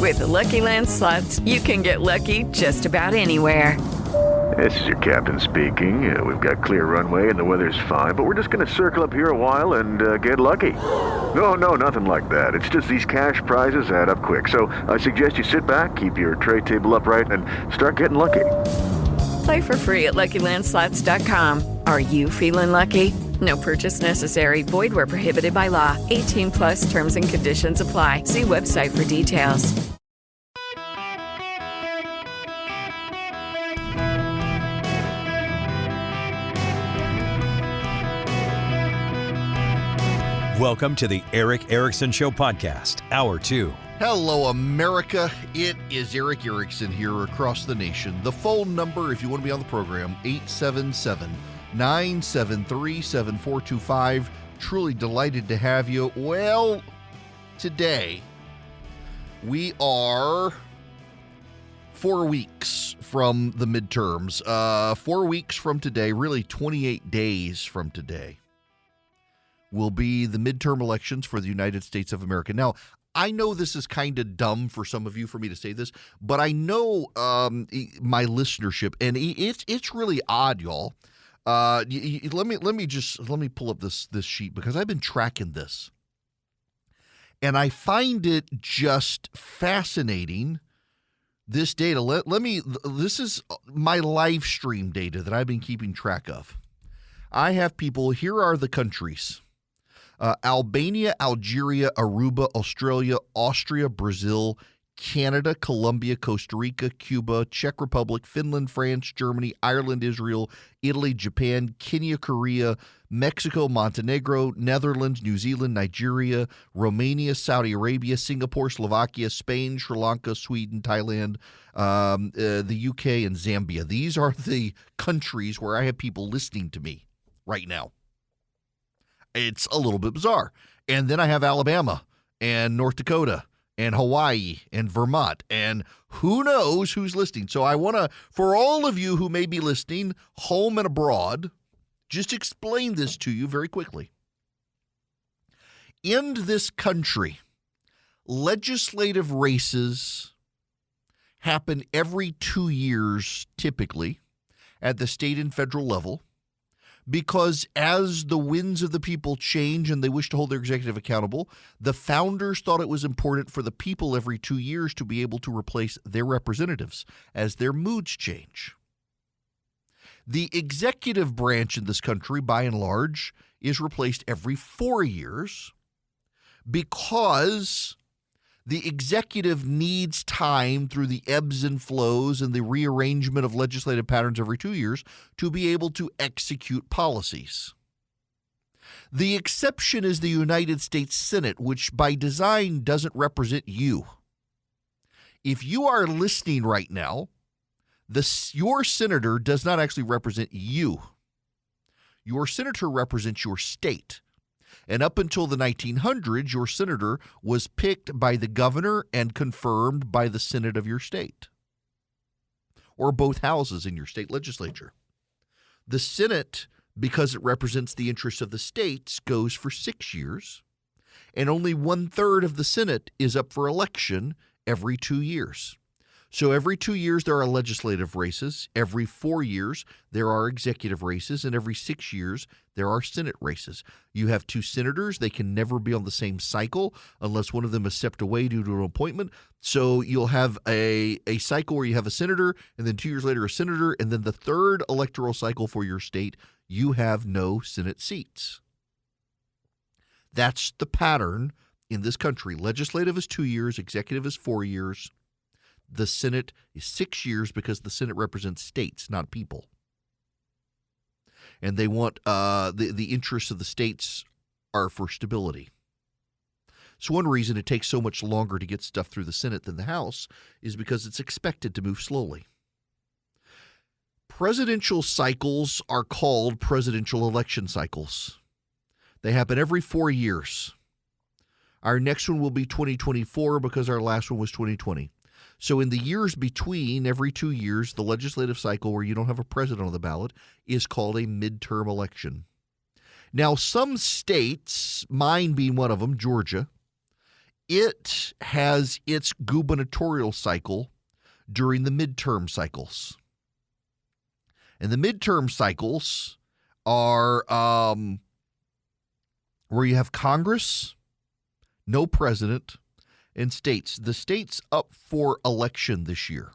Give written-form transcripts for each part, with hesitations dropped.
With the Lucky Land Slots, you can get lucky just about anywhere. This is your captain speaking. We've got clear runway and the weather's fine, but we're just going to circle up here a while and get lucky. No, nothing like that. It's just these cash prizes add up quick. So I suggest you sit back, keep your tray table upright, and start getting lucky. Play for free at LuckyLandSlots.com. Are you feeling lucky? No purchase necessary. Void where prohibited by law. 18 plus terms and conditions apply. See website for details. Welcome to the Eric Erickson Show podcast, Hour 2. Hello, America. It is Eric Erickson here across the nation. The phone number, if you want to be on the program, 877-973-7425. Truly delighted to have you. Well, today we are 4 weeks from the midterms. 4 weeks from today, really 28 days from today, will be the midterm elections for the United States of America. Now, I know this is kind of dumb for some of you for me to say this, but I know my listenership, and it's really odd, y'all. Let me pull up this sheet because I've been tracking this, and I find it just fascinating. This data. This is my live stream data that I've been keeping track of. I have people. Here are the countries. Albania, Algeria, Aruba, Australia, Austria, Brazil, Canada, Colombia, Costa Rica, Cuba, Czech Republic, Finland, France, Germany, Ireland, Israel, Italy, Japan, Kenya, Korea, Mexico, Montenegro, Netherlands, New Zealand, Nigeria, Romania, Saudi Arabia, Singapore, Slovakia, Spain, Sri Lanka, Sweden, Thailand, the UK, and Zambia. These are the countries where I have people listening to me right now. It's a little bit bizarre. And then I have Alabama and North Dakota and Hawaii and Vermont, and who knows who's listening. So I want to, for all of you who may be listening home and abroad, just explain this to you very quickly. In this country, legislative races happen every 2 years, typically, at the state and federal level. Because as the winds of the people change and they wish to hold their executive accountable, the founders thought it was important for the people every 2 years to be able to replace their representatives as their moods change. The executive branch in this country, by and large, is replaced every 4 years because the executive needs time through the ebbs and flows and the rearrangement of legislative patterns every 2 years to be able to execute policies. The exception is the United States Senate, which by design doesn't represent you. If you are listening right now, your senator does not actually represent you. Your senator represents your state. And up until the 1900s, your senator was picked by the governor and confirmed by the Senate of your state, or both houses in your state legislature. The Senate, because it represents the interests of the states, goes for 6 years, and only 1/3 of the Senate is up for election every 2 years. So every 2 years, there are legislative races. Every 4 years, there are executive races. And every 6 years, there are Senate races. You have 2 senators. They can never be on the same cycle unless one of them is stepped away due to an appointment. So you'll have a cycle where you have a senator, and then 2 years later, a senator. And then the third electoral cycle for your state, you have no Senate seats. That's the pattern in this country. Legislative is 2 years. Executive is 4 years. The Senate is 6 years because the Senate represents states, not people. And they want the interests of the states are for stability. So one reason it takes so much longer to get stuff through the Senate than the House is because it's expected to move slowly. Presidential cycles are called presidential election cycles. They happen every 4 years. Our next one will be 2024 because our last one was 2020. So in the years between, every 2 years, the legislative cycle where you don't have a president on the ballot is called a midterm election. Now, some states, mine being one of them, Georgia, It has its gubernatorial cycle during the midterm cycles. And the midterm cycles are where you have Congress, no president, and states. The states up for election this year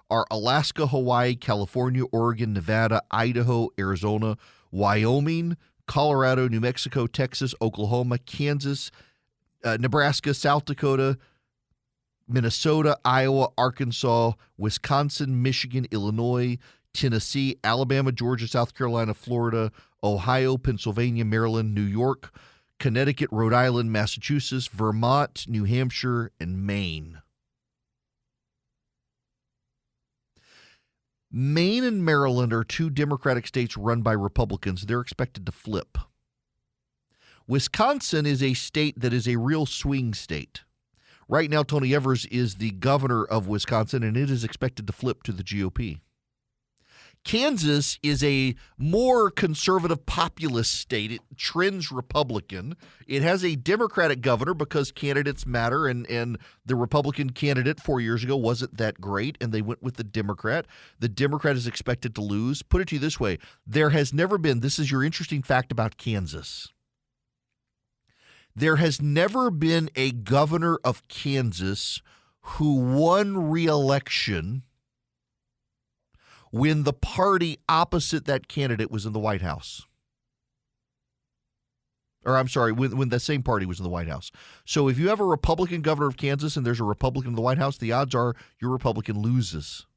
are Alaska, Hawaii, California, Oregon, Nevada, Idaho, Arizona, Wyoming, Colorado, New Mexico, Texas, Oklahoma, Kansas, Nebraska, South Dakota, Minnesota, Iowa, Arkansas, Wisconsin, Michigan, Illinois, Tennessee, Alabama, Georgia, South Carolina, Florida, Ohio, Pennsylvania, Maryland, New York, Connecticut, Rhode Island, Massachusetts, Vermont, New Hampshire, and Maine. Maine and Maryland are two Democratic states run by Republicans. They're expected to flip. Wisconsin is a state that is a real swing state. Right now, Tony Evers is the governor of Wisconsin, and it is expected to flip to the GOP. Kansas is a more conservative populist state. It trends Republican. It has a Democratic governor because candidates matter, and the Republican candidate 4 years ago wasn't that great, and they went with the Democrat. The Democrat is expected to lose. Put it to you this way. There has never been, this is your interesting fact about Kansas, there has never been a governor of Kansas who won re-election when the party opposite that candidate was in the White House. Or I'm sorry, when that same party was in the White House. So if you have a Republican governor of Kansas and there's a Republican in the White House, the odds are your Republican loses.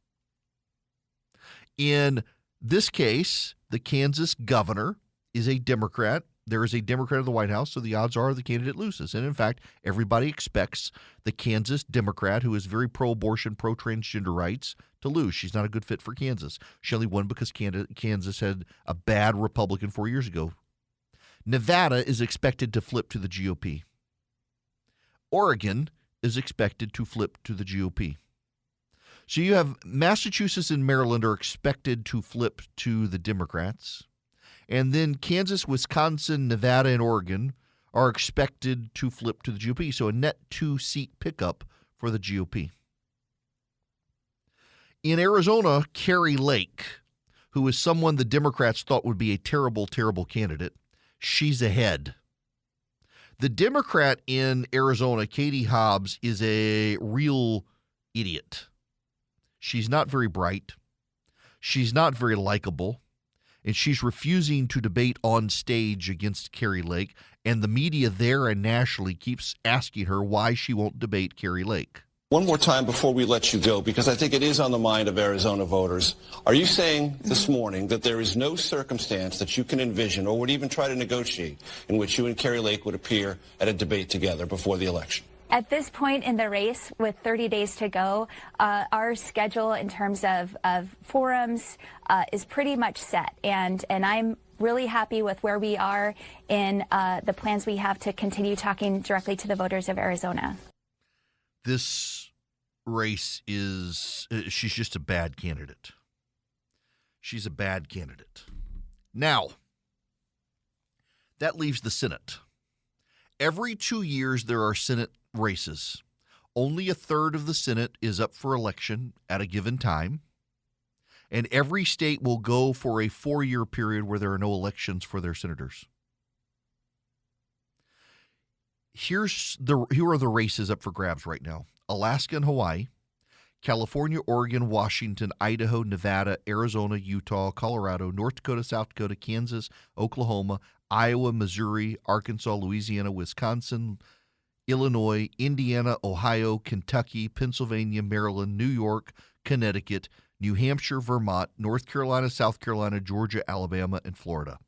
In this case, the Kansas governor is a Democrat. There is a Democrat in the White House, so the odds are the candidate loses. And in fact, everybody expects the Kansas Democrat, who is very pro-abortion, pro-transgender rights, to lose. She's not a good fit for Kansas. She only won because Kansas had a bad Republican 4 years ago. Nevada is expected to flip to the GOP. Oregon is expected to flip to the GOP. So you have Massachusetts and Maryland are expected to flip to the Democrats. And then Kansas, Wisconsin, Nevada, and Oregon are expected to flip to the GOP. So a net 2-seat pickup for the GOP. In Arizona, Kari Lake, who is someone the Democrats thought would be a terrible, terrible candidate, she's ahead. The Democrat in Arizona, Katie Hobbs, is a real idiot. She's not very bright. She's not very likable. And she's refusing to debate on stage against Kari Lake. And the media there and nationally keeps asking her why she won't debate Kari Lake. One more time before we let you go, because I think it is on the mind of Arizona voters. Are you saying this morning that there is no circumstance that you can envision or would even try to negotiate in which you and Kari Lake would appear at a debate together before the election? At this point in the race, with 30 days to go, our schedule in terms of forums is pretty much set. And I'm really happy with where we are in the plans we have to continue talking directly to the voters of Arizona. This race is, she's just a bad candidate. She's a bad candidate. Now, that leaves the Senate. Every 2 years, there are Senate races. Only a third of the Senate is up for election at a given time. And every state will go for a 4-year period where there are no elections for their senators. Here are the races up for grabs right now. Alaska and Hawaii, California, Oregon, Washington, Idaho, Nevada, Arizona, Utah, Colorado, North Dakota, South Dakota, Kansas, Oklahoma, Iowa, Missouri, Arkansas, Louisiana, Wisconsin, Illinois, Indiana, Ohio, Kentucky, Pennsylvania, Maryland, New York, Connecticut, New Hampshire, Vermont, North Carolina, South Carolina, Georgia, Alabama, and Florida.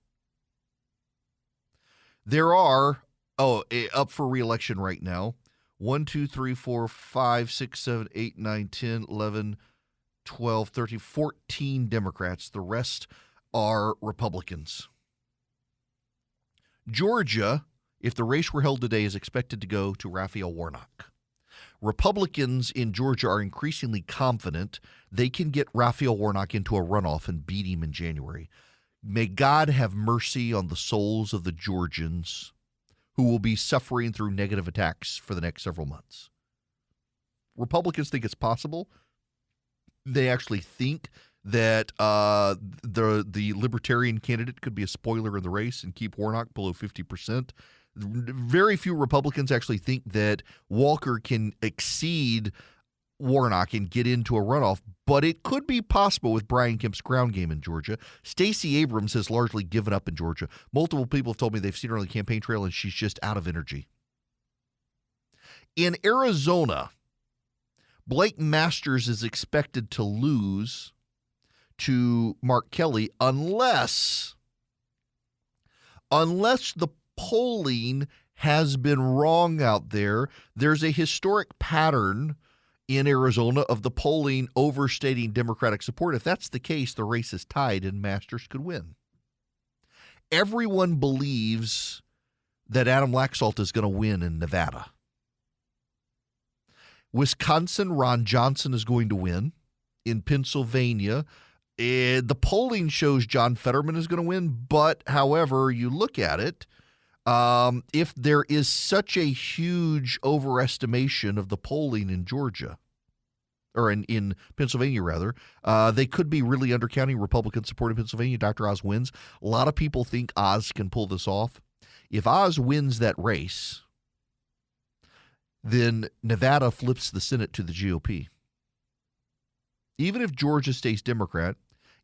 There are, up for re-election right now, 1, 2, 3, 4, 5, 6, 7, 8, 9, 10, 11, 12, 13, 14 Democrats. The rest are Republicans. Georgia, if the race were held today, is expected to go to Raphael Warnock. Republicans in Georgia are increasingly confident they can get Raphael Warnock into a runoff and beat him in January. May God have mercy on the souls of the Georgians who will be suffering through negative attacks for the next several months. Republicans think it's possible. They actually think that the Libertarian candidate could be a spoiler in the race and keep Warnock below 50%. Very few Republicans actually think that Walker can exceed Warnock and get into a runoff, but it could be possible with Brian Kemp's ground game in Georgia. Stacey Abrams has largely given up in Georgia. Multiple people have told me they've seen her on the campaign trail and she's just out of energy. In Arizona, Blake Masters is expected to lose to Mark Kelly unless the polling has been wrong out there. There's a historic pattern in Arizona of the polling overstating Democratic support. If that's the case, the race is tied and Masters could win. Everyone believes that Adam Laxalt is going to win in Nevada. Wisconsin, Ron Johnson is going to win. In Pennsylvania, the polling shows John Fetterman is going to win, but however you look at it, if there is such a huge overestimation of the polling in Georgia, or in Pennsylvania rather, they could be really undercounting Republican support in Pennsylvania. Dr. Oz wins. A lot of people think Oz can pull this off. If Oz wins that race, then Nevada flips the Senate to the GOP. Even if Georgia stays Democrat,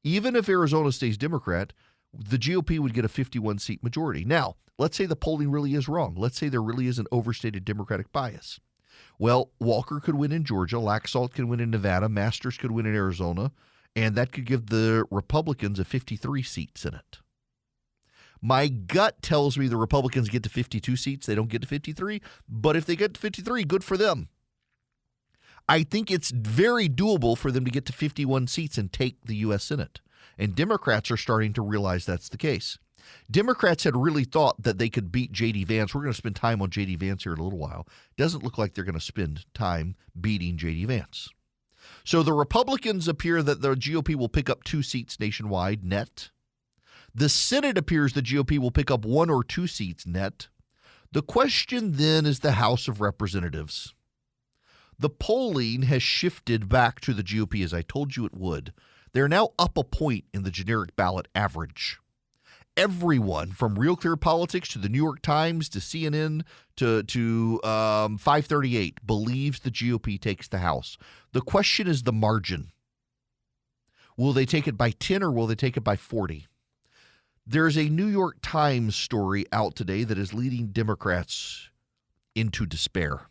even if Arizona stays Democrat, the GOP would get a 51-seat majority. Now, let's say the polling really is wrong. Let's say there really is an overstated Democratic bias. Well, Walker could win in Georgia, Laxalt could win in Nevada, Masters could win in Arizona, and that could give the Republicans a 53-seat Senate. My gut tells me the Republicans get to 52 seats. They don't get to 53, but if they get to 53, good for them. I think it's very doable for them to get to 51 seats and take the U.S. Senate. And Democrats are starting to realize that's the case. Democrats had really thought that they could beat J.D. Vance. We're going to spend time on J.D. Vance here in a little while. Doesn't look like they're going to spend time beating J.D. Vance. So the Republicans appear that the GOP will pick up 2 seats nationwide net. The Senate appears the GOP will pick up 1 or 2 seats net. The question then is the House of Representatives. The polling has shifted back to the GOP, as I told you it would. They're now up a point in the generic ballot average. Everyone from Real Clear Politics to the New York Times to CNN to 538 believes the GOP takes the House. The question is the margin. Will they take it by 10 or will they take it by 40? There's a New York Times story out today that is leading Democrats into despair.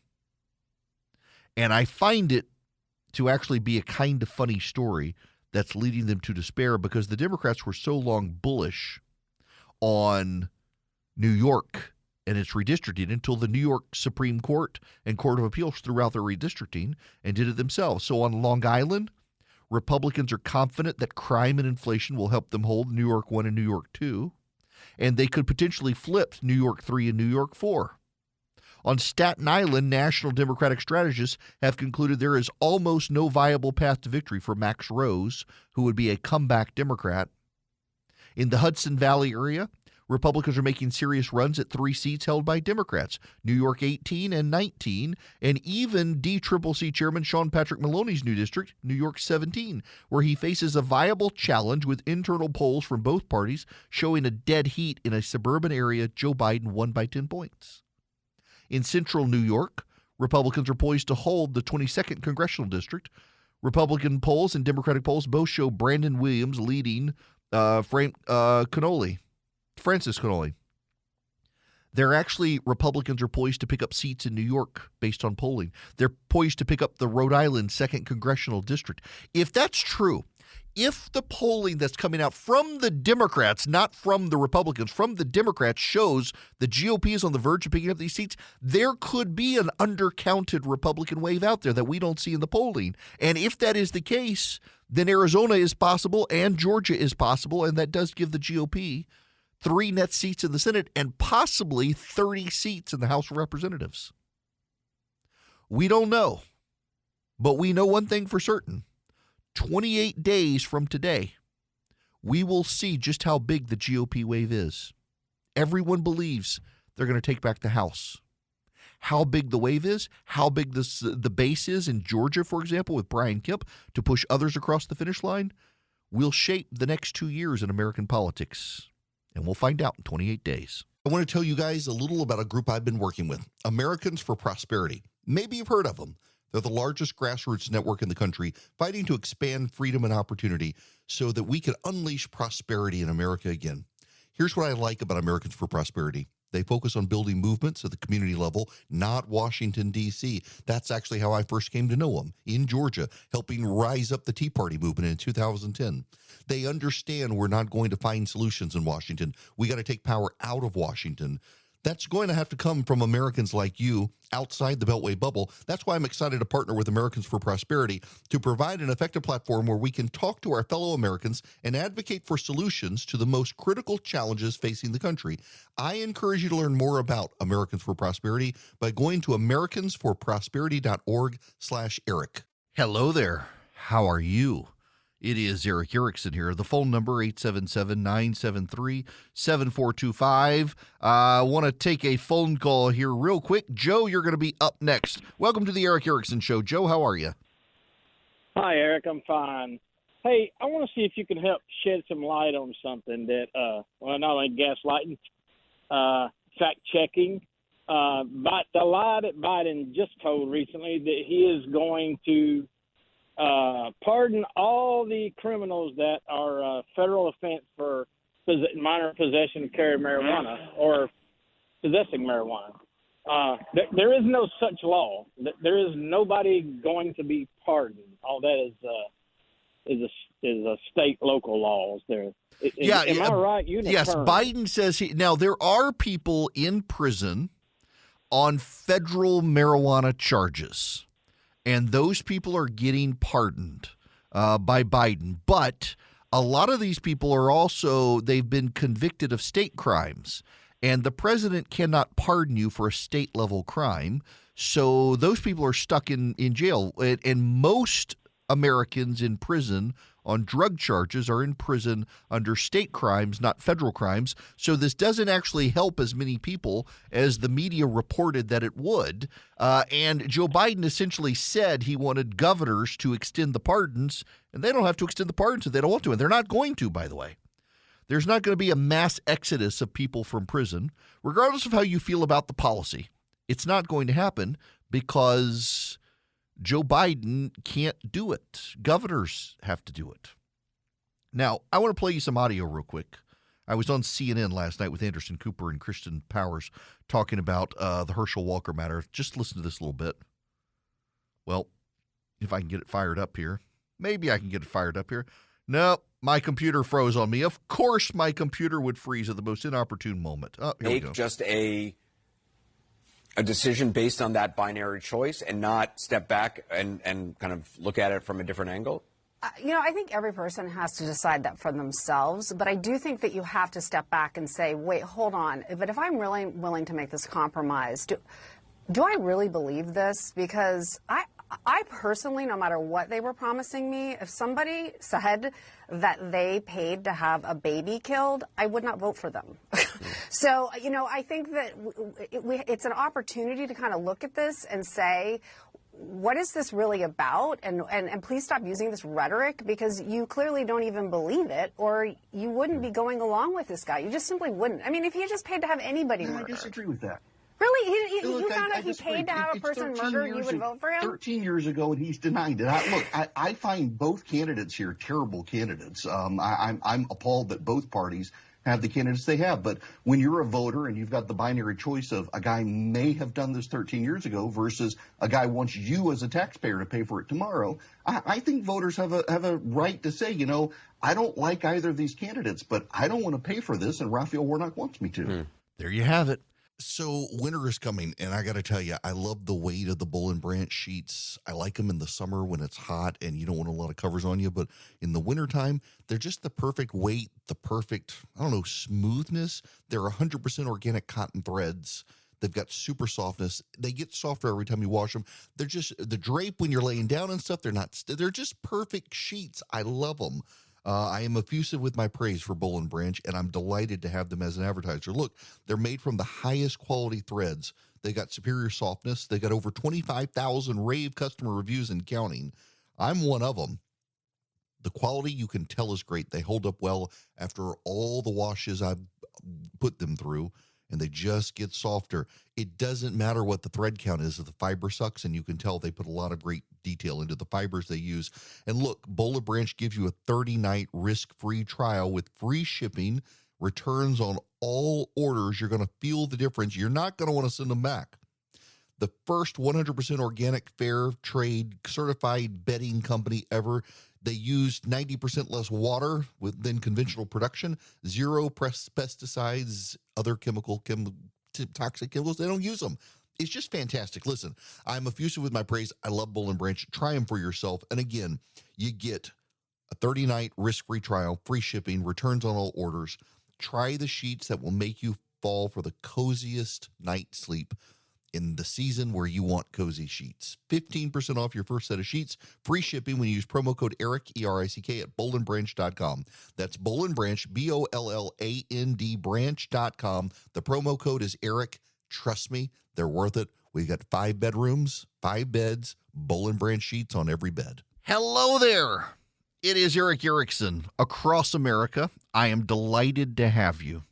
And I find it to actually be a kind of funny story that's leading them to despair because the Democrats were so long bullish on New York and its redistricting until the New York Supreme Court and Court of Appeals threw out their redistricting and did it themselves. So on Long Island, Republicans are confident that crime and inflation will help them hold New York 1 and New York 2, and they could potentially flip New York 3 and New York 4. On Staten Island, national Democratic strategists have concluded there is almost no viable path to victory for Max Rose, who would be a comeback Democrat. In the Hudson Valley area, Republicans are making serious runs at 3 seats held by Democrats, New York 18 and 19, and even DCCC Chairman Sean Patrick Maloney's new district, New York 17, where he faces a viable challenge with internal polls from both parties showing a dead heat in a suburban area. Joe Biden won by 10 points. In central New York, Republicans are poised to hold the 22nd congressional district. Republican polls and Democratic polls both show Brandon Williams leading Francis Connolly. Republicans are poised to pick up seats in New York based on polling. They're poised to pick up the Rhode Island 2nd Congressional District. If that's true, if the polling that's coming out from the Democrats, not from the Republicans, from the Democrats shows the GOP is on the verge of picking up these seats, there could be an undercounted Republican wave out there that we don't see in the polling. And if that is the case, then Arizona is possible and Georgia is possible, and that does give the GOP 3 net seats in the Senate and possibly 30 seats in the House of Representatives. We don't know, but we know one thing for certain. 28 days from today, we will see just how big the GOP wave is. Everyone believes they're going to take back the House. How big the wave is, how big the base is in Georgia, for example, with Brian Kemp to push others across the finish line, will shape the next 2 years in American politics. And we'll find out in 28 days. I want to tell you guys a little about a group I've been working with, Americans for Prosperity. Maybe you've heard of them. They're the largest grassroots network in the country, fighting to expand freedom and opportunity so that we can unleash prosperity in America again. Here's what I like about Americans for Prosperity. They focus on building movements at the community level, not Washington, D.C. That's actually how I first came to know them, in Georgia, helping rise up the Tea Party movement in 2010. They understand we're not going to find solutions in Washington. We got to take power out of Washington. That's going to have to come from Americans like you outside the Beltway bubble. That's why I'm excited to partner with Americans for Prosperity to provide an effective platform where we can talk to our fellow Americans and advocate for solutions to the most critical challenges facing the country. I encourage you to learn more about Americans for Prosperity by going to americansforprosperity.org/Eric. Hello there. How are you? It is Eric Erickson here. The phone number, 877-973-7425. I want to take a phone call here real quick. Joe, you're going to be up next. Welcome to the Eric Erickson Show. Joe, how are you? Hi, Eric. I'm fine. Hey, I want to see if you can help shed some light on something that, not only gaslighting, fact-checking, but the lie that Biden just told recently that he is going to pardon all the criminals that are federal offense for minor possession of carry marijuana or possessing marijuana. There is no such law. There is nobody going to be pardoned. All that is a state local laws there. Am I right? Yes, Biden says now there are people in prison on federal marijuana charges. And those people are getting pardoned by Biden. But a lot of these people are also, they've been convicted of state crimes. And the president cannot pardon you for a state-level crime. So those people are stuck in jail. And most Americans in prison on drug charges are in prison under state crimes, not federal crimes. So this doesn't actually help as many people as the media reported that it would. And Joe Biden essentially said he wanted governors to extend the pardons, and they don't have to extend the pardons if they don't want to. And they're not going to, by the way. There's not going to be a mass exodus of people from prison, regardless of how you feel about the policy. It's not going to happen because Joe Biden can't do it. Governors have to do it. Now, I want to play you some audio real quick. I was on CNN last night with Anderson Cooper and Kristen Powers talking about the Herschel Walker matter. Just listen to this a little bit. Well, if I can get it fired up here. Maybe I can get it fired up here. No, my computer froze on me. Of course my computer would freeze at the most inopportune moment. Oh, here we go. Make just a decision based on that binary choice and not step back and kind of look at it from a different angle? I think every person has to decide that for themselves, but I do think that you have to step back and say, wait, hold on. But if I'm really willing to make this compromise, do I really believe this? Because I personally, no matter what they were promising me, if somebody said that they paid to have a baby killed, I would not vote for them. So, I think that it's an opportunity to kind of look at this and say, what is this really about? And please stop using this rhetoric, because you clearly don't even believe it, or you wouldn't be going along with this guy. You just simply wouldn't. I mean, if he had just paid to have anybody murdered. I disagree with that. Really? You found out he paid to have a person murdered, you would vote for him? 13 years ago, and he's denied it. I find both candidates here terrible candidates. I'm appalled that both parties have the candidates they have. But when you're a voter and you've got the binary choice of a guy may have done this 13 years ago versus a guy wants you as a taxpayer to pay for it tomorrow, I think voters have a right to say, I don't like either of these candidates, but I don't want to pay for this, and Raphael Warnock wants me to. There you have it. So winter is coming, and I got to tell you, I love the weight of the Bull and Branch sheets. I like them in the summer when it's hot and you don't want a lot of covers on you, but in the wintertime, they're just the perfect weight, the perfect, smoothness. They're 100% organic cotton threads. They've got super softness. They get softer every time you wash them. They're just, the drape when you're laying down and stuff, they're just perfect sheets. I love them. I am effusive with my praise for Boll & Branch, and I'm delighted to have them as an advertiser. Look, they're made from the highest quality threads. They got superior softness. They got over 25,000 rave customer reviews and counting. I'm one of them. The quality you can tell is great. They hold up well after all the washes I've put them through, and they just get softer. It doesn't matter what the thread count is if the fiber sucks, and you can tell they put a lot of great detail into the fibers they use. And look, Boll & Branch gives you a 30-night risk-free trial with free shipping, returns on all orders. You're going to feel the difference. You're not going to want to send them back. The first 100% organic, fair trade, certified bedding company ever. They use 90% less water than conventional production, 0 pesticides, other toxic chemicals. They don't use them. It's just fantastic. Listen, I'm effusive with my praise. I love Boll & Branch. Try them for yourself. And again, you get a 30-night risk-free trial, free shipping, returns on all orders. Try the sheets that will make you fall for the coziest night's sleep in the season where you want cozy sheets. 15% off your first set of sheets. Free shipping when you use promo code ERIC, E-R-I-C-K, at bollandbranch.com. That's Boll & Branch, B-O-L-L-A-N-D branch.com. The promo code is ERIC. Trust me, they're worth it. We've got 5 bedrooms, 5 beds, Boll & Branch sheets on every bed. Hello there. It is Eric Erickson across America. I am delighted to have you.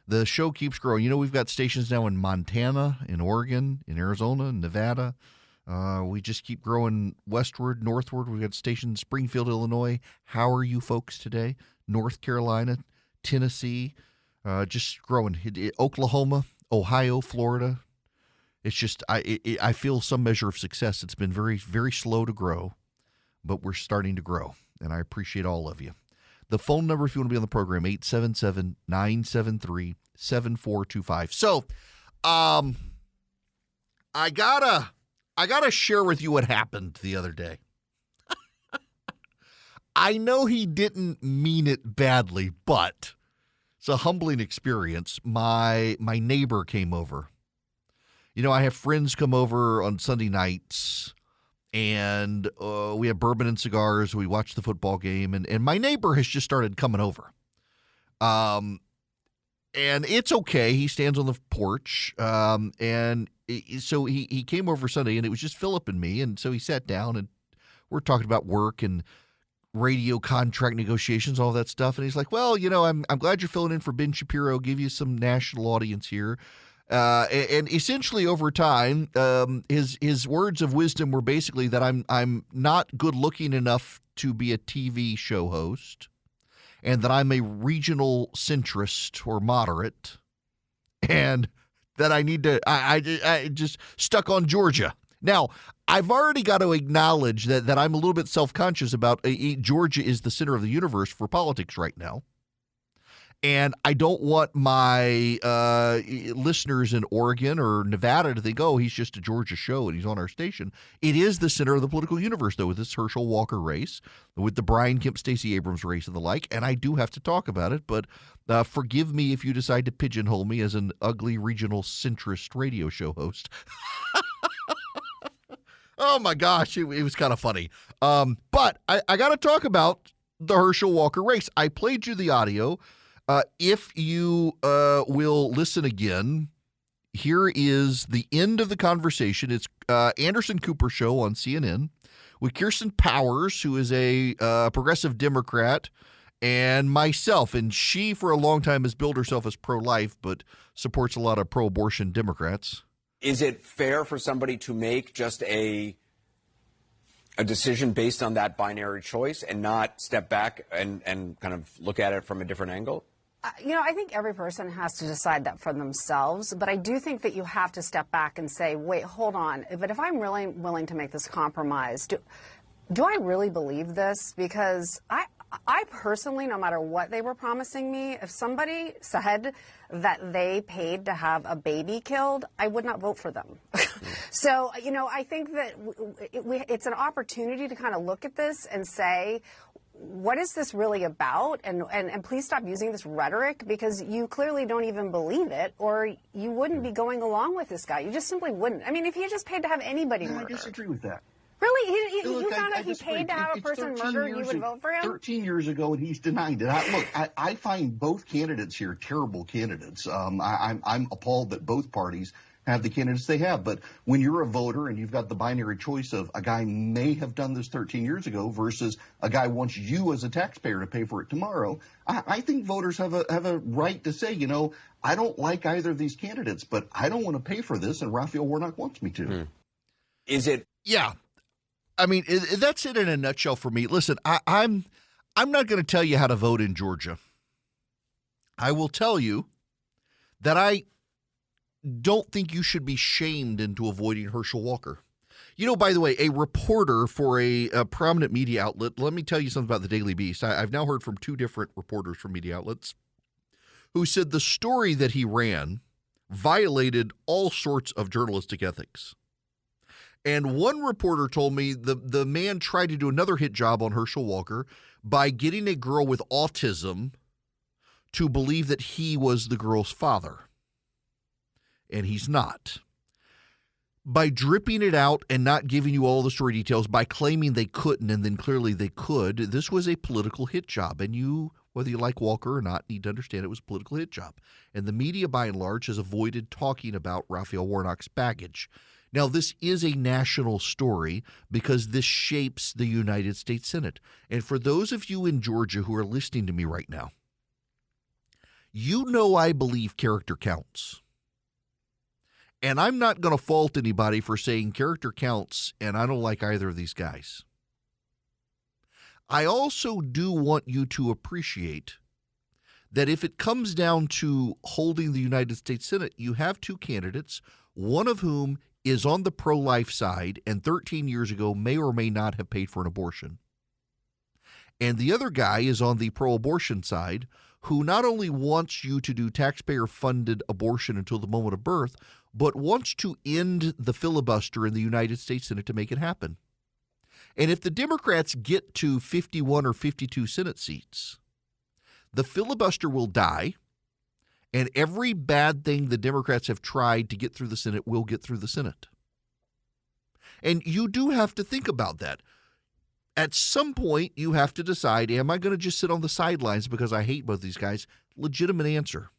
The show keeps growing. You know, we've got stations now in Montana, in Oregon, in Arizona, in Nevada. We just keep growing westward, northward. We've got stations in Springfield, Illinois. How are you folks today? North Carolina, Tennessee, just growing. Oklahoma, Ohio, Florida. It's just, I feel some measure of success. It's been very, very slow to grow, but we're starting to grow, and I appreciate all of you. The phone number, if you want to be on the program, 877-973-7425. So, I gotta share with you what happened the other day. I know he didn't mean it badly, but it's a humbling experience. My neighbor came over. You know, I have friends come over on Sunday nights, and we have bourbon and cigars. We watch the football game, and my neighbor has just started coming over. And it's okay. He stands on the porch, and so he came over Sunday, and it was just Philip and me, and so he sat down, and we're talking about work and radio contract negotiations, all that stuff, and he's like, well, you know, I'm glad you're filling in for Ben Shapiro, give you some national audience here. And essentially over time, his words of wisdom were basically that I'm not good looking enough to be a TV show host, and that I'm a regional centrist or moderate, and that I need to I just stuck on Georgia. Now, I've already got to acknowledge that I'm a little bit self-conscious about Georgia is the center of the universe for politics right now. And I don't want my listeners in Oregon or Nevada to think, oh, he's just a Georgia show and he's on our station. It is the center of the political universe, though, with this Herschel Walker race, with the Brian Kemp, Stacey Abrams race and the like. And I do have to talk about it, but forgive me if you decide to pigeonhole me as an ugly regional centrist radio show host. Oh, my gosh, it was kind of funny. But I got to talk about the Herschel Walker race. I played you the audio. If you will listen again, here is the end of the conversation. It's Anderson Cooper show on CNN with Kirsten Powers, who is a progressive Democrat, and myself. And she, for a long time, has billed herself as pro-life, but supports a lot of pro-abortion Democrats. Is it fair for somebody to make just a decision based on that binary choice and not step back and kind of look at it from a different angle? You know, I think every person has to decide that for themselves, but I do think that you have to step back and say, wait, hold on. But if I'm really willing to make this compromise, do I really believe this? Because I personally, no matter what they were promising me, if somebody said that they paid to have a baby killed, I would not vote for them. So, you know, I think that it's an opportunity to kind of look at this and say, what is this really about? And please stop using this rhetoric, because you clearly don't even believe it, or you wouldn't be going along with this guy. You just simply wouldn't. I mean, if he just paid to have anybody murdered. I disagree with that. Really? Look, You found if he paid to have a person murdered, you would vote for him? 13 years ago, and he's denied it. I find both candidates here terrible candidates. I'm appalled that both parties have the candidates they have. But when you're a voter and you've got the binary choice of a guy may have done this 13 years ago versus a guy wants you as a taxpayer to pay for it tomorrow, I think voters have a right to say, I don't like either of these candidates, but I don't want to pay for this, and Raphael Warnock wants me to. Is it? Yeah. I mean, that's it in a nutshell for me. Listen, I'm not going to tell you how to vote in Georgia. I will tell you that I don't think you should be shamed into avoiding Herschel Walker. By the way, a reporter for a prominent media outlet, let me tell you something about the Daily Beast. I've now heard from two different reporters from media outlets who said the story that he ran violated all sorts of journalistic ethics. And one reporter told me the man tried to do another hit job on Herschel Walker by getting a girl with autism to believe that he was the girl's father. And he's not. By dripping it out and not giving you all the story details, by claiming they couldn't and then clearly they could, this was a political hit job. And you, whether you like Walker or not, need to understand it was a political hit job. And the media, by and large, has avoided talking about Raphael Warnock's baggage. Now, this is a national story because this shapes the United States Senate. And for those of you in Georgia who are listening to me right now, I believe character counts. And I'm not going to fault anybody for saying character counts, and I don't like either of these guys. I also do want you to appreciate that if it comes down to holding the United States Senate, you have two candidates, one of whom is on the pro-life side and 13 years ago may or may not have paid for an abortion. And the other guy is on the pro-abortion side, who not only wants you to do taxpayer-funded abortion until the moment of birth, but wants to end the filibuster in the United States Senate to make it happen. And if the Democrats get to 51 or 52 Senate seats, the filibuster will die, and every bad thing the Democrats have tried to get through the Senate will get through the Senate. And you do have to think about that. At some point, you have to decide, am I going to just sit on the sidelines because I hate both these guys? Legitimate answer.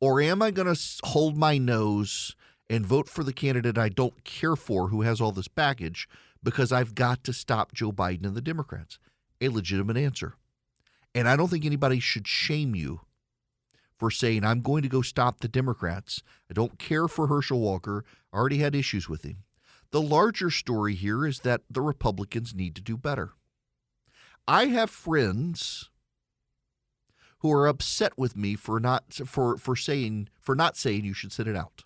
Or am I going to hold my nose and vote for the candidate I don't care for who has all this baggage because I've got to stop Joe Biden and the Democrats? A legitimate answer. And I don't think anybody should shame you for saying, I'm going to go stop the Democrats. I don't care for Herschel Walker. I already had issues with him. The larger story here is that the Republicans need to do better. I have friends who are upset with me for not saying you should sit it out.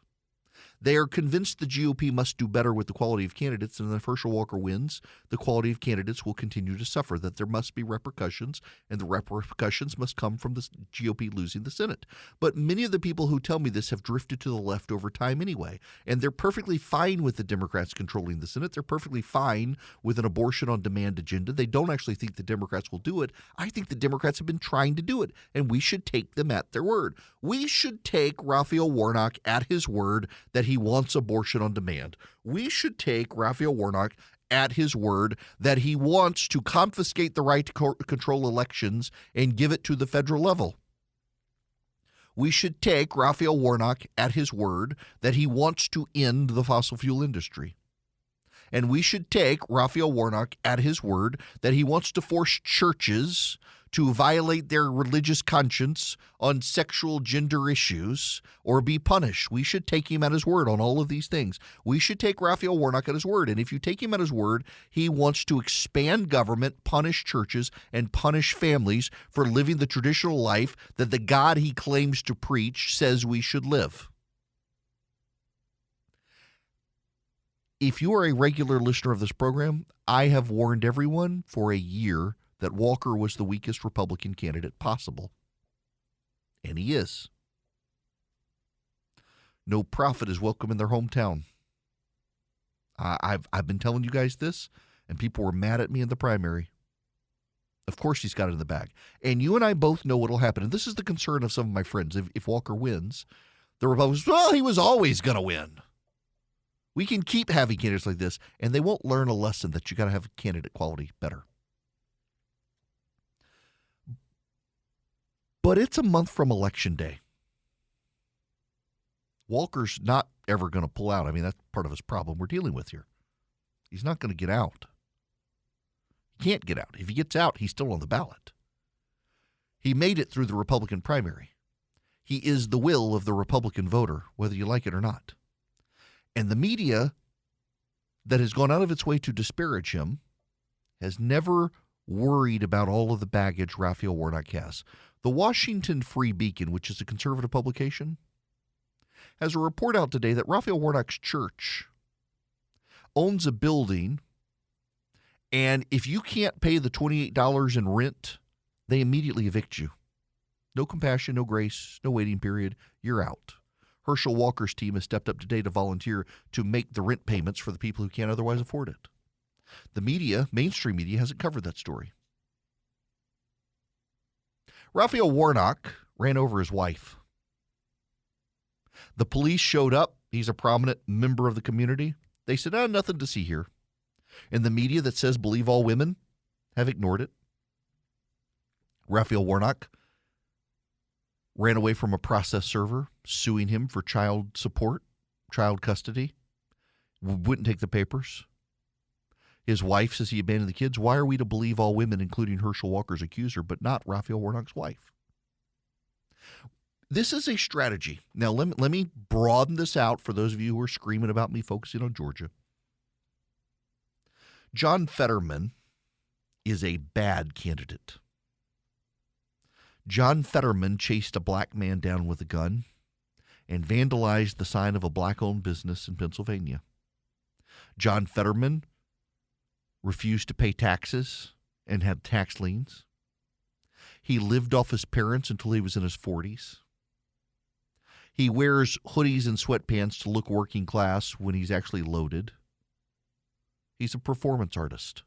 They are convinced the GOP must do better with the quality of candidates, and if Herschel Walker wins, the quality of candidates will continue to suffer, that there must be repercussions, and the repercussions must come from the GOP losing the Senate. But many of the people who tell me this have drifted to the left over time anyway, and they're perfectly fine with the Democrats controlling the Senate. They're perfectly fine with an abortion-on-demand agenda. They don't actually think the Democrats will do it. I think the Democrats have been trying to do it, and we should take them at their word. We should take Raphael Warnock at his word that he wants abortion on demand. We should take Raphael Warnock at his word that he wants to confiscate the right to control elections and give it to the federal level. We should take Raphael Warnock at his word that he wants to end the fossil fuel industry. And we should take Raphael Warnock at his word that he wants to force churches to violate their religious conscience on sexual gender issues or be punished. We should take him at his word on all of these things. We should take Raphael Warnock at his word. And if you take him at his word, he wants to expand government, punish churches, and punish families for living the traditional life that the God he claims to preach says we should live. If you are a regular listener of this program, I have warned everyone for a year that Walker was the weakest Republican candidate possible. And he is. No prophet is welcome in their hometown. I've been telling you guys this, and people were mad at me in the primary. Of course he's got it in the bag. And you and I both know what will happen. And this is the concern of some of my friends. If Walker wins, the Republicans, well, he was always going to win. We can keep having candidates like this, and they won't learn a lesson that you got to have candidate quality better. But it's a month from Election Day. Walker's not ever going to pull out. I mean, that's part of his problem we're dealing with here. He's not going to get out. He can't get out. If he gets out, he's still on the ballot. He made it through the Republican primary. He is the will of the Republican voter, whether you like it or not. And the media that has gone out of its way to disparage him has never worried about all of the baggage Raphael Warnock has. The Washington Free Beacon, which is a conservative publication, has a report out today that Raphael Warnock's church owns a building, and if you can't pay the $28 in rent, they immediately evict you. No compassion, no grace, no waiting period. You're out. Herschel Walker's team has stepped up today to volunteer to make the rent payments for the people who can't otherwise afford it. The media, mainstream media, hasn't covered that story. Raphael Warnock ran over his wife. The police showed up. He's a prominent member of the community. They said, nothing to see here. And the media that says believe all women have ignored it. Raphael Warnock ran away from a process server, suing him for child support, child custody. Wouldn't take the papers. His wife says he abandoned the kids. Why are we to believe all women, including Herschel Walker's accuser, but not Raphael Warnock's wife? This is a strategy. Now, let me broaden this out for those of you who are screaming about me focusing on Georgia. John Fetterman is a bad candidate. John Fetterman chased a black man down with a gun and vandalized the sign of a black-owned business in Pennsylvania. John Fetterman refused to pay taxes and had tax liens. He lived off his parents until he was in his 40s. He wears hoodies and sweatpants to look working class when he's actually loaded. He's a performance artist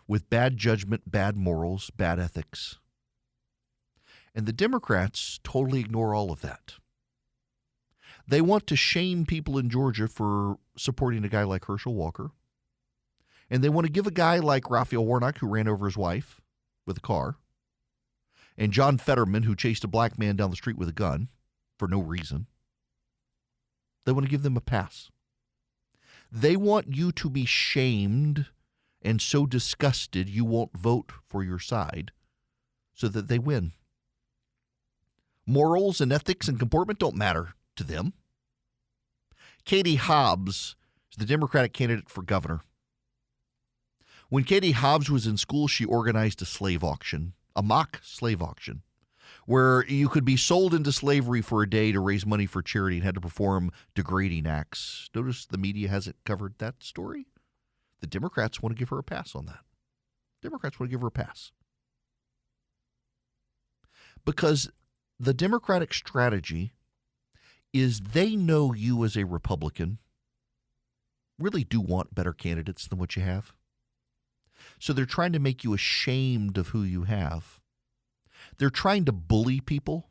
with bad judgment, bad morals, bad ethics. And the Democrats totally ignore all of that. They want to shame people in Georgia for supporting a guy like Herschel Walker. And they want to give a guy like Raphael Warnock, who ran over his wife with a car, and John Fetterman, who chased a black man down the street with a gun for no reason, they want to give them a pass. They want you to be shamed and so disgusted you won't vote for your side so that they win. Morals and ethics and comportment don't matter to them. Katie Hobbs is the Democratic candidate for governor. When Katie Hobbs was in school, she organized a slave auction, a mock slave auction, where you could be sold into slavery for a day to raise money for charity and had to perform degrading acts. Notice the media hasn't covered that story. The Democrats want to give her a pass on that. Democrats want to give her a pass. Because the Democratic strategy is they know you as a Republican really do want better candidates than what you have. So they're trying to make you ashamed of who you have. They're trying to bully people.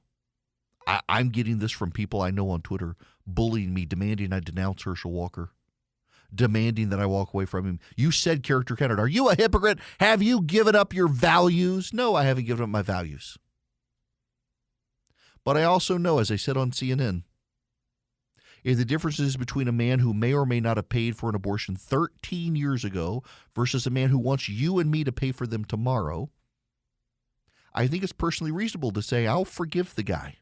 I'm getting this from people I know on Twitter, bullying me, demanding I denounce Herschel Walker, demanding that I walk away from him. You said character candidate. Are you a hypocrite? Have you given up your values? No, I haven't given up my values. But I also know, as I said on CNN, if the difference is between a man who may or may not have paid for an abortion 13 years ago versus a man who wants you and me to pay for them tomorrow, I think it's personally reasonable to say, I'll forgive the guy.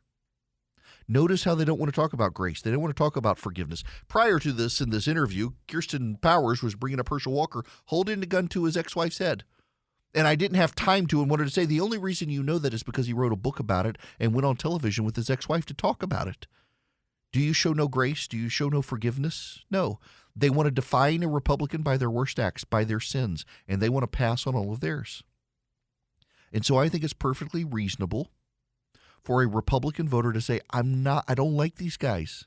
Notice how they don't want to talk about grace. They don't want to talk about forgiveness. Prior to this, in this interview, Kirsten Powers was bringing up Herschel Walker holding a gun to his ex-wife's head. And I didn't have time to and wanted to say the only reason you know that is because he wrote a book about it and went on television with his ex-wife to talk about it. Do you show no grace? Do you show no forgiveness? No. They want to define a Republican by their worst acts, by their sins, and they want to pass on all of theirs. And so I think it's perfectly reasonable for a Republican voter to say, I don't like these guys,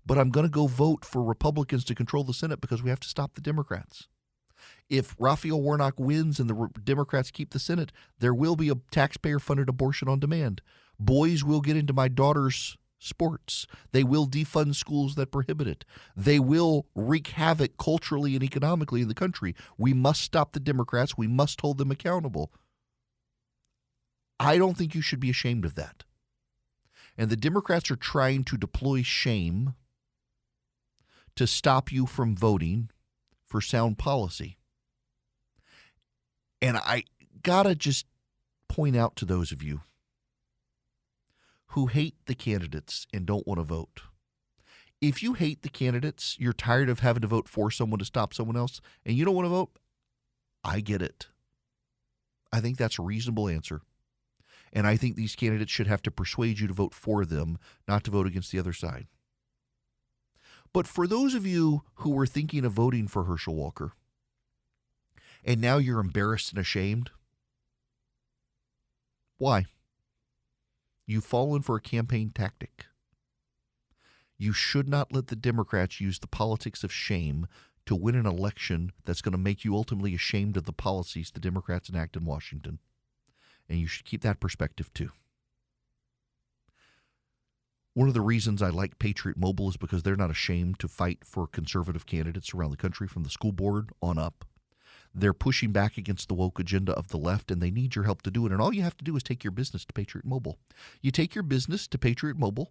but I'm going to go vote for Republicans to control the Senate because we have to stop the Democrats. If Raphael Warnock wins and the Democrats keep the Senate, there will be a taxpayer-funded abortion on demand. Boys will get into my daughter's sports. They will defund schools that prohibit it. They will wreak havoc culturally and economically in the country. We must stop the Democrats. We must hold them accountable. I don't think you should be ashamed of that. And the Democrats are trying to deploy shame to stop you from voting for sound policy. And I gotta just point out to those of you who hate the candidates and don't want to vote. If you hate the candidates, you're tired of having to vote for someone to stop someone else, and you don't want to vote, I get it. I think that's a reasonable answer. And I think these candidates should have to persuade you to vote for them, not to vote against the other side. But for those of you who were thinking of voting for Herschel Walker, and now you're embarrassed and ashamed, why? You've fallen for a campaign tactic. You should not let the Democrats use the politics of shame to win an election that's going to make you ultimately ashamed of the policies the Democrats enact in Washington. And you should keep that perspective too. One of the reasons I like Patriot Mobile is because they're not ashamed to fight for conservative candidates around the country from the school board on up. They're pushing back against the woke agenda of the left, and they need your help to do it. And all you have to do is take your business to Patriot Mobile. You take your business to Patriot Mobile,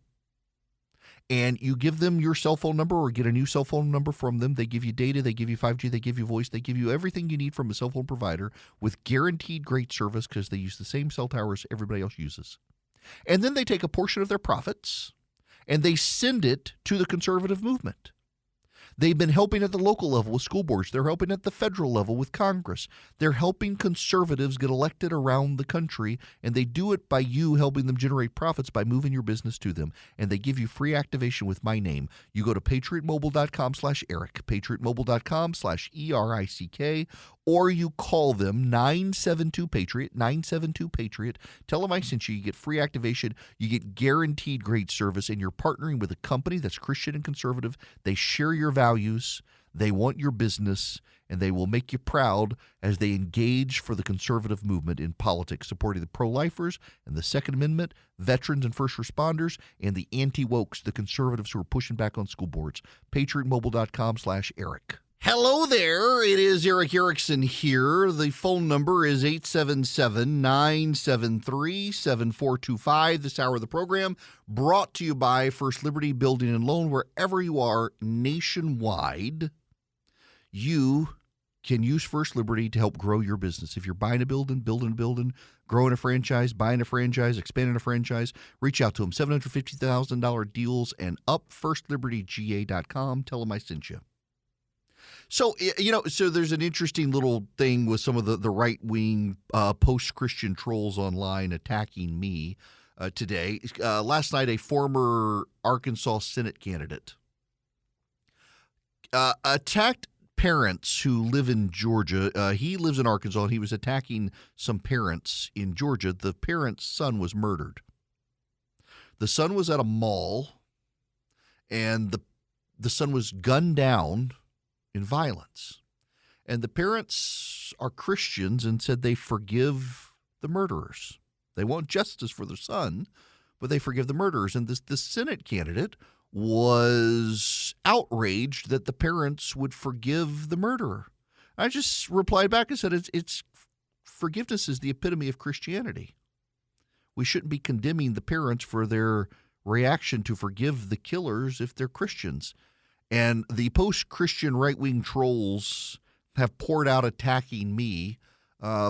and you give them your cell phone number or get a new cell phone number from them. They give you data, they give you 5G, they give you voice, they give you everything you need from a cell phone provider with guaranteed great service because they use the same cell towers everybody else uses. And then they take a portion of their profits and they send it to the conservative movement. They've been helping at the local level with school boards. They're helping at the federal level with Congress. They're helping conservatives get elected around the country, and they do it by you helping them generate profits by moving your business to them. And they give you free activation with my name. You go to patriotmobile.com/Eric, patriotmobile.com/ERICK, or you call them 972-PATRIOT, 972-PATRIOT. Tell them I sent you. You get free activation. You get guaranteed great service, and you're partnering with a company that's Christian and conservative. They share your values. They want your business, and they will make you proud as they engage for the conservative movement in politics, supporting the pro-lifers and the Second Amendment, veterans and first responders, and the anti-wokes, the conservatives who are pushing back on school boards. patriotmobile.com/Eric. Hello there. It is Eric Erickson here. The phone number is 877-973-7425. This hour of the program brought to you by First Liberty Building and Loan. Wherever you are nationwide, you can use First Liberty to help grow your business. If you're buying a building, building a building, growing a franchise, buying a franchise, expanding a franchise, reach out to them. $750,000 deals and up. FirstLibertyGA.com. Tell them I sent you. So, so there's an interesting little thing with some of the right-wing post-Christian trolls online attacking me today. Last night, a former Arkansas Senate candidate attacked parents who live in Georgia. He lives in Arkansas, and he was attacking some parents in Georgia. The parent's son was murdered. The son was at a mall, and the son was gunned down in violence. And the parents are Christians and said they forgive the murderers. They want justice for their son, but they forgive the murderers. And this Senate candidate was outraged that the parents would forgive the murderer. I just replied back and said, it's forgiveness is the epitome of Christianity. We shouldn't be condemning the parents for their reaction to forgive the killers if they're Christians. And the post-Christian right-wing trolls have poured out attacking me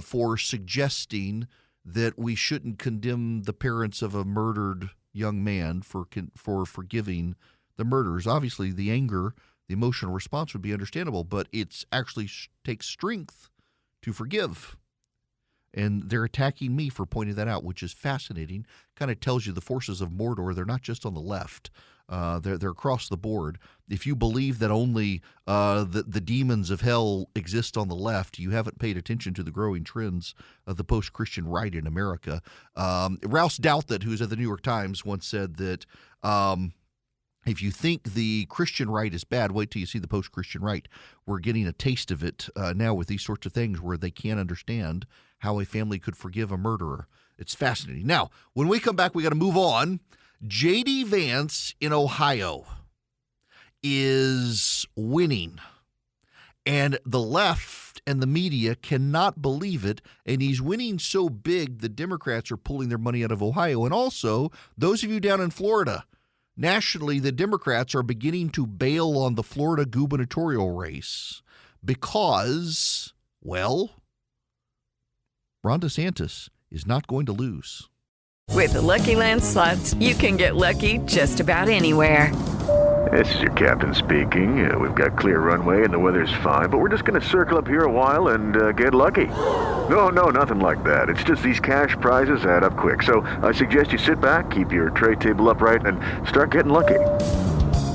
for suggesting that we shouldn't condemn the parents of a murdered young man for forgiving the murderers. Obviously, the anger, the emotional response would be understandable, but it's actually takes strength to forgive. And they're attacking me for pointing that out, which is fascinating. Kind of tells you the forces of Mordor, they're not just on the left. They're across the board. If you believe that only the demons of hell exist on the left, you haven't paid attention to the growing trends of the post-Christian right in America. Rouse Douthat, who's at the New York Times, once said that if you think the Christian right is bad, wait till you see the post-Christian right. We're getting a taste of it now with these sorts of things where they can't understand how a family could forgive a murderer. It's fascinating. Now, when we come back, we got to move on. J.D. Vance in Ohio is winning, and the left and the media cannot believe it, and he's winning so big the Democrats are pulling their money out of Ohio. And also, those of you down in Florida, nationally, the Democrats are beginning to bail on the Florida gubernatorial race because, well, Ron DeSantis is not going to lose. With the Lucky Land Slots, you can get lucky just about anywhere. This is your captain speaking. We've got clear runway and the weather's fine, but we're just going to circle up here a while and get lucky. No, nothing like that. It's just these cash prizes add up quick. So I suggest you sit back, keep your tray table upright, and start getting lucky.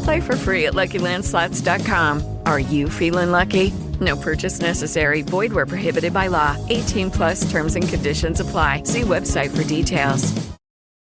Play for free at LuckyLandSlots.com. Are you feeling lucky? No purchase necessary. Void where prohibited by law. 18+ terms and conditions apply. See website for details.